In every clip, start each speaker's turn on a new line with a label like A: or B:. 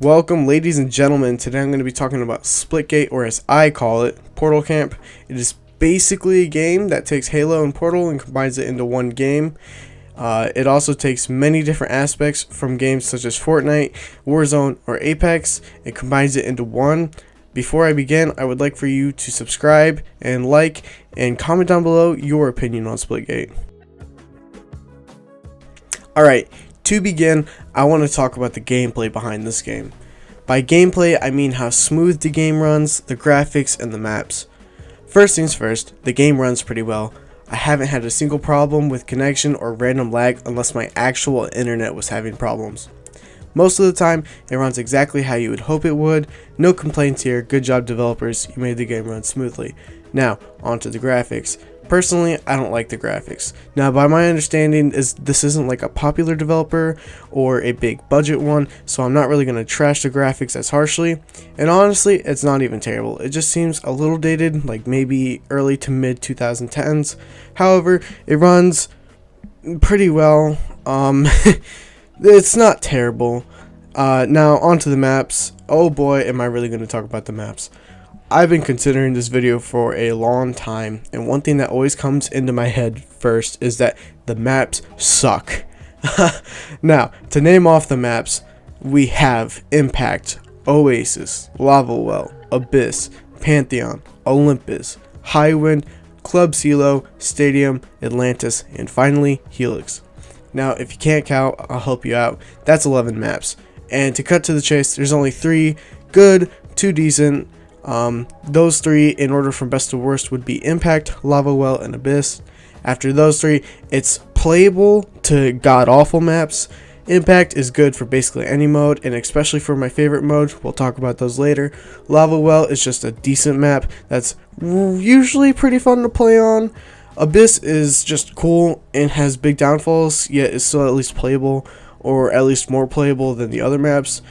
A: Welcome, ladies and gentlemen. Today I'm going to be talking about SplitGate, or as I call it, Portal Camp. It is basically a game that takes Halo and Portal and combines it into one game. It also takes many different aspects from games such as Fortnite, Warzone, or Apex, and combines it into one. Before I begin, I would like for you to subscribe and like and comment down below your opinion on SplitGate. Alright, to begin, I want to talk about the gameplay behind this game. By gameplay, I mean how smooth the game runs, the graphics, and the maps. First things first, the game runs pretty well. I haven't had a single problem with connection or random lag unless my actual internet was having problems. Most of the time, it runs exactly how you would hope it would. No complaints here. Good job, developers. You made the game run smoothly. Now, onto the graphics. Personally, I don't like the graphics. Now, by my understanding, this isn't like a popular developer or a big budget one, so I'm not really going to trash the graphics as harshly. And honestly, it's not even terrible. It just seems a little dated, like maybe early to mid 2010s. However, it runs pretty well. It's not terrible. Now, onto the maps. Oh boy, am I really going to talk about the maps. I've been considering this video for a long time, and one thing that always comes into my head first is that the maps suck. Now, to name off the maps, we have Impact, Oasis, Lava Well, Abyss, Pantheon, Olympus, Highwind, Club Silo, Stadium, Atlantis, and finally, Helix. Now, if you can't count, I'll help you out. That's 11 maps. And to cut to the chase, there's only 3 good, 2 decent. Those 3, in order from best to worst, would be Impact, Lava Well, and Abyss. After those 3, it's playable to god-awful maps. Impact is good for basically any mode, and especially for my favorite mode. We'll talk about those later. Lava Well is just a decent map that's usually pretty fun to play on. Abyss is just cool and has big downfalls, yet is still at least playable, or at least more playable than the other maps.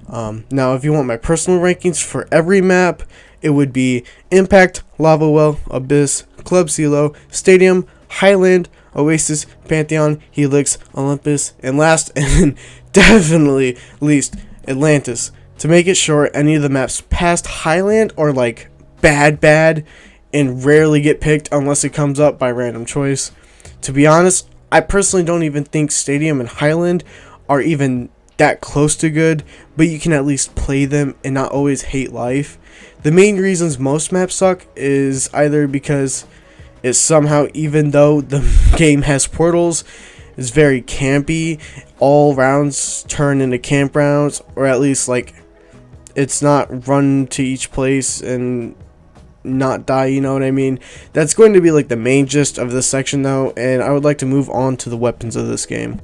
A: Now, if you want my personal rankings for every map, it would be Impact, Lava Well, Abyss, Club Silo, Stadium, Highland, Oasis, Pantheon, Helix, Olympus, and last and definitely least, Atlantis. To make it short, any of the maps past Highland are like bad and rarely get picked unless it comes up by random choice. To be honest, I personally don't even think Stadium and Highland are even that close to good, but you can at least play them and not always hate life. The main reasons most maps suck is either because it's somehow, even though the game has portals, is very campy, all rounds turn into camp rounds, or at least like it's not run to each place and not die, you know what I mean? That's going to be like the main gist of this section though, and I would like to move on to the weapons of this game.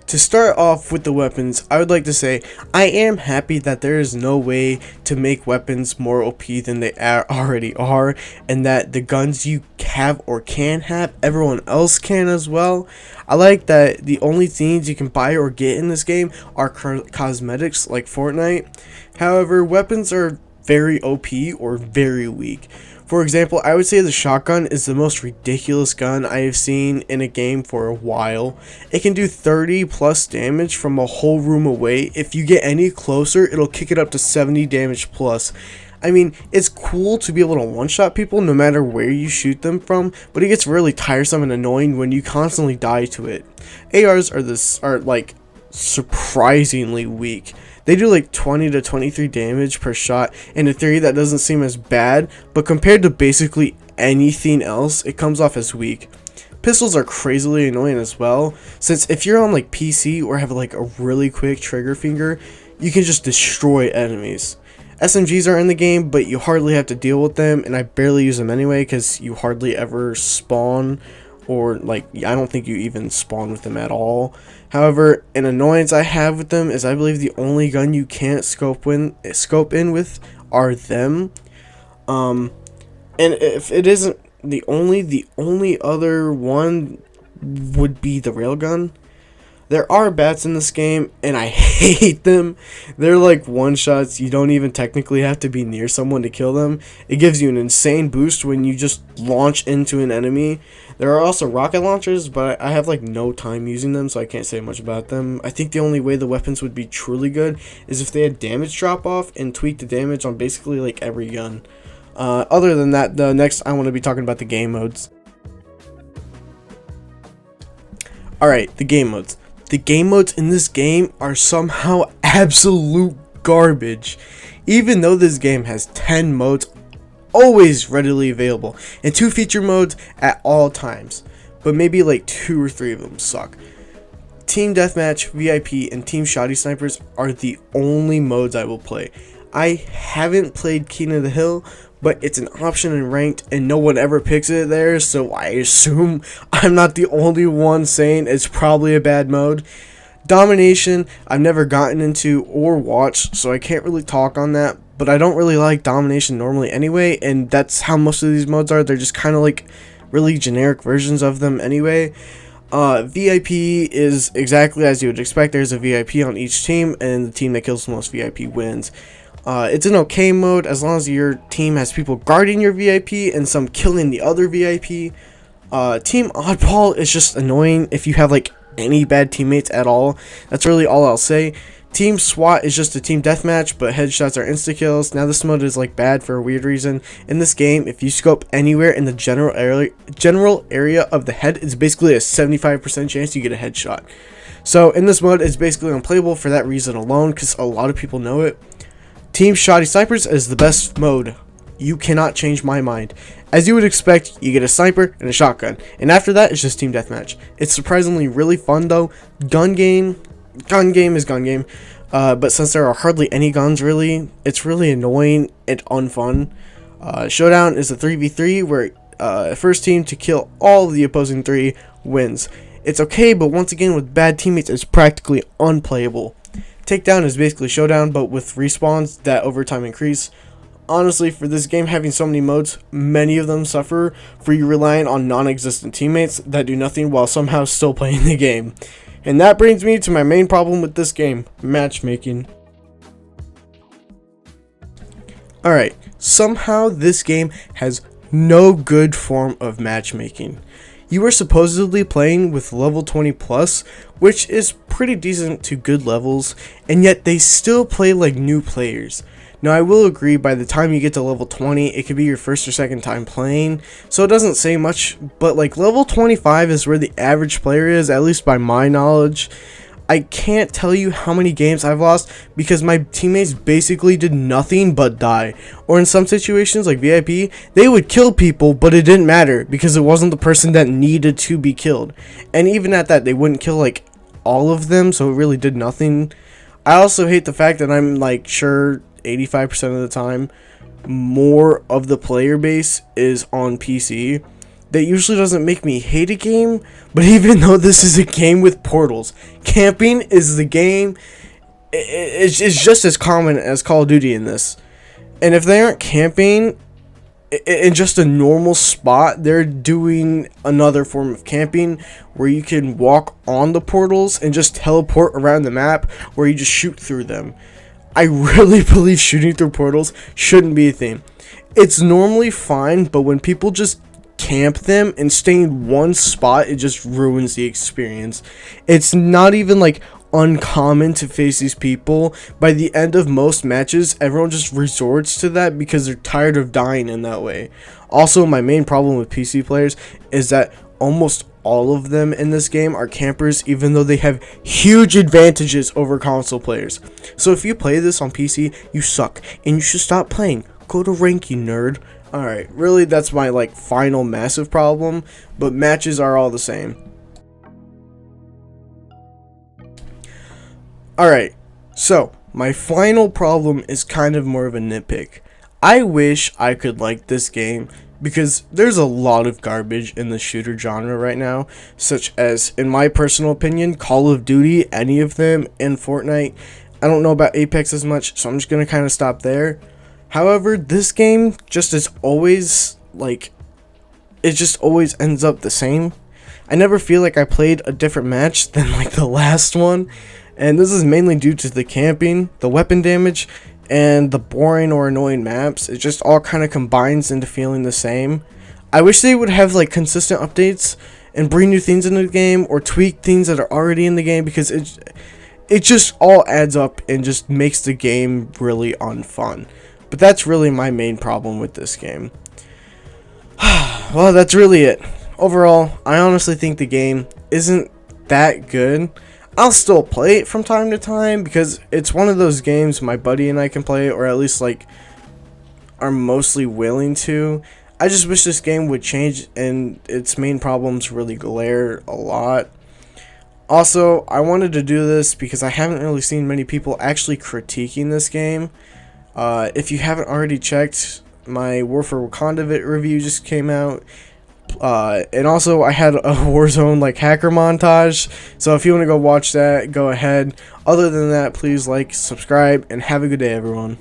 A: To start off with the weapons, I would like to say I am happy that there is no way to make weapons more OP than they already are, and that the guns you have or can have, everyone else can as well. I like that the only things you can buy or get in this game are cosmetics like Fortnite. However, weapons are very OP or very weak. For example, I would say the shotgun is the most ridiculous gun I have seen in a game for a while. It can do 30 plus damage from a whole room away. If you get any closer, it'll kick it up to 70 damage plus. I mean, it's cool to be able to one-shot people no matter where you shoot them from, but it gets really tiresome and annoying when you constantly die to it. ARs are like surprisingly weak. They do like 20 to 23 damage per shot. In theory, that doesn't seem as bad, but compared to basically anything else, it comes off as weak. Pistols are crazily annoying as well, since if you're on like PC or have like a really quick trigger finger, you can just destroy enemies. SMGs are in the game, but you hardly have to deal with them, and I barely use them anyway because you hardly ever spawn, or like I don't think you even spawn with them at all. However, an annoyance I have with them is I believe the only gun you can't scope in with are them. And if it isn't the only other one would be the railgun. There are bats in this game, and I hate them. They're like one-shots. You don't even technically have to be near someone to kill them. It gives you an insane boost when you just launch into an enemy. There are also rocket launchers, but I have like no time using them, so I can't say much about them. I think the only way the weapons would be truly good is if they had damage drop-off and tweak the damage on basically like every gun. Other than that, the next I want to be talking about the game modes. Alright, the game modes. The game modes in this game are somehow absolute garbage. Even though this game has 10 modes always readily available and 2 feature modes at all times, but maybe like 2 or 3 of them suck. Team Deathmatch, VIP, and Team Shoddy Snipers are the only modes I will play. I haven't played King of the Hill, but it's an option in ranked and no one ever picks it there, so I assume I'm not the only one saying it's probably a bad mode. Domination, I've never gotten into or watched, so I can't really talk on that, but I don't really like Domination normally anyway, and that's how most of these modes are. They're just kind of like really generic versions of them anyway. VIP is exactly as you would expect. There's a VIP on each team, and the team that kills the most VIP wins. It's an okay mode as long as your team has people guarding your VIP and some killing the other VIP. Team Oddball is just annoying if you have like any bad teammates at all. That's really all I'll say. Team SWAT is just a team deathmatch, but headshots are insta kills. Now this mode is like bad for a weird reason. In this game, if you scope anywhere in the general area of the head, it's basically a 75% chance you get a headshot. So in this mode, it's basically unplayable for that reason alone, because a lot of people know it. Team Shoddy Snipers is the best mode. You cannot change my mind. As you would expect, you get a sniper and a shotgun, and after that, it's just team deathmatch. It's surprisingly really fun though. Gun game is gun game, but since there are hardly any guns really, it's really annoying and unfun. Showdown is a 3v3 where first team to kill all of the opposing 3 wins. It's okay, but once again with bad teammates, it's practically unplayable. Takedown is basically Showdown, but with respawns that over time increase. Honestly, for this game having so many modes, many of them suffer for you relying on non-existent teammates that do nothing while somehow still playing the game. And that brings me to my main problem with this game, matchmaking. Alright, somehow this game has no good form of matchmaking. You are supposedly playing with level 20 plus, which is pretty decent to good levels, and yet they still play like new players. Now I will agree, by the time you get to level 20, it could be your first or second time playing, so it doesn't say much, but like level 25 is where the average player is, at least by my knowledge. I can't tell you how many games I've lost because my teammates basically did nothing but die. Or in some situations like VIP, they would kill people, but it didn't matter because it wasn't the person that needed to be killed. And even at that, they wouldn't kill like all of them, so it really did nothing. I also hate the fact that I'm like sure 85% of the time more of the player base is on PC. That usually doesn't make me hate a game, but even though this is a game with portals, camping is the game. It's just as common as Call of Duty in this. And if they aren't camping in just a normal spot, they're doing another form of camping where you can walk on the portals and just teleport around the map where you just shoot through them. I really believe shooting through portals shouldn't be a thing. It's normally fine, but when people just camp them and stay in one spot, it just ruins the experience. It's not even like uncommon to face these people. By the end of most matches, everyone just resorts to that because they're tired of dying in that way. Also, my main problem with PC players is that almost all of them in this game are campers, even though they have huge advantages over console players. So if you play this on PC, you suck and you should stop playing. Go to rank, you nerd. Alright, really that's my like final massive problem, but matches are all the same. Alright, so my final problem is kind of more of a nitpick. I wish I could like this game because there's a lot of garbage in the shooter genre right now, such as, in my personal opinion, Call of Duty, any of them, and Fortnite. I don't know about Apex as much, so I'm just going to kind of stop there. However, this game just is always, like, it just always ends up the same. I never feel like I played a different match than like the last one, and this is mainly due to the camping, the weapon damage, and the boring or annoying maps. It just all kind of combines into feeling the same. I wish they would have like consistent updates and bring new things into the game, or tweak things that are already in the game, because it just all adds up and just makes the game really unfun. But that's really my main problem with this game. Well, that's really it. Overall, I honestly think the game isn't that good. I'll still play it from time to time because it's one of those games my buddy and I can play, or at least like are mostly willing to. I just wish this game would change and its main problems really glare a lot. Also, I wanted to do this because I haven't really seen many people actually critiquing this game. If you haven't already checked, my War for Wakanda review just came out. And also I had a Warzone like hacker montage, so if you want to go watch that, go ahead. Other than that, please like, subscribe, and have a good day, everyone.